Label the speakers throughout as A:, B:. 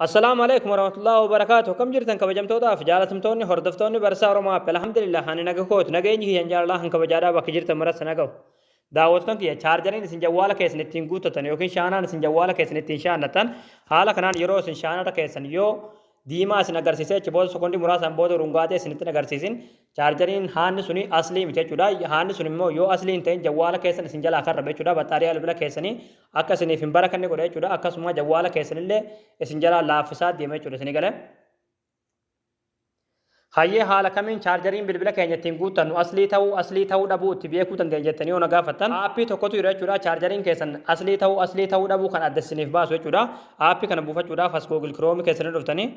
A: السلام عليكم ورحمة الله وبركاته. كم جرتن كبجمتودا في جالتمتوني هردفتوني برسا ورما الحمد لله هاني نجاكوت نجيني ينجال الله هنك بجارا بكجرت مرس نجاو دعوتكم كي چارجرين سن جوالا كيس نتين غوتتن يوكين شانا سن جوالا كيس نتين شانتن حالا كنان يرو سن شانا كيسن يو ديما سن agarsiise chibol sekondi murasan bodo rungate sinitin agarsiisin chargerin haanni suni asli mite chuda haanni suni immo yo asli inte jawala kesan sin jala karrabe chuda batariya albila kesani akkasini fimbara kanne gode chuda akkasuma jawala kesanille sin jala laafisa dime chuda sinigale hayye haala kamin chargerin bilbila kenyatin guutan asli ta'u dhabu itti beeku dandeejettani ona gaafatan aappii tokkotu jira jechuudha chargerin keessan asli ta'u dhabu kan addasiniif baasu jechuudha aappii kana buufachuudhaaf as google chrome keessanii dhuftanii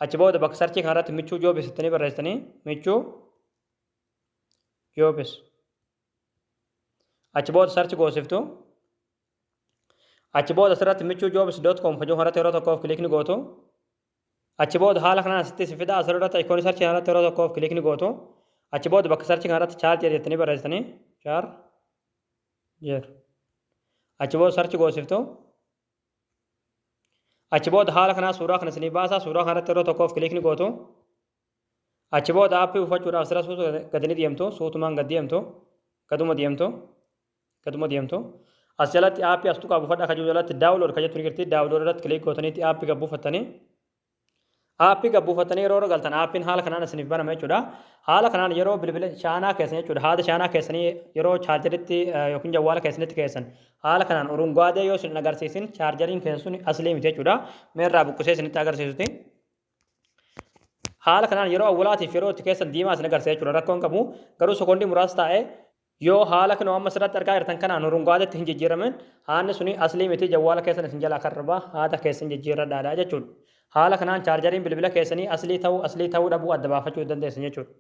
A: achi booda bakka sarchii kanarratti michuu joobis ittanii barreessanii michuu joobis achi booda sarchi goosiftu achi booda asirratti michuu joobis.com hojii kanarratti yeroo tokkoof kilikni gootu achi booda haala kanaan asitti sifida asirratti ikoonii sarchii kanarratti yeroo tokkoof kilikni gootu achi booda bakka sarchii kanarratti chaarjer jettanii barreessanii chaarjer achi booda sarchi goosiftu achi booda haala kanaa suuraa kana isinii baasaa suuraa kanarratti yeroo tokkoof kilikni gootu achi booda aappii buufachuudhaaf asirra suutu gadini deemtu suutumaan gad deemtu gaduma deemtu as jalatti aappii as tuqaa buufadha kajuu jalatti daawulood ka jettu ni jirti daawulood irratti kilik gootaniitti aappii gad buufattanii aappii gad buufattanii yeroo galtan aappiin haala kanaan isiniif banama jechuudha haala kanaan yeroo bilbila shaanaa keessan jechuudha haada shaanaa keessanii yeroo chaarjeritti yookiin jawwaala keessanitti keessan haala kanaan urungaadee yoo isin agarsiisin chaarjeriin keessan sun aslii miti jechuudha meerraa buqqisee isinitti agarsiisuti haala kanaan yeroo awwalaatiif yeroo itti keessan diimaa isin agarsiisa jechuudha rakkoon qabu garuu sekoondii muraasa taa'ee yoo haala kana amma asirratti argaa jirtan kanaan urungaadeetti hin jijjiiramin haanni suni aslii miti jawwaala keessan isin jalaa karrabaa haada keessan jijjiirradhaadha jechuudha haala kanaan chaarjeriin bilbila keessanii aslii ta'uu dhabuu adda baafachuu dandeessan jechuudha.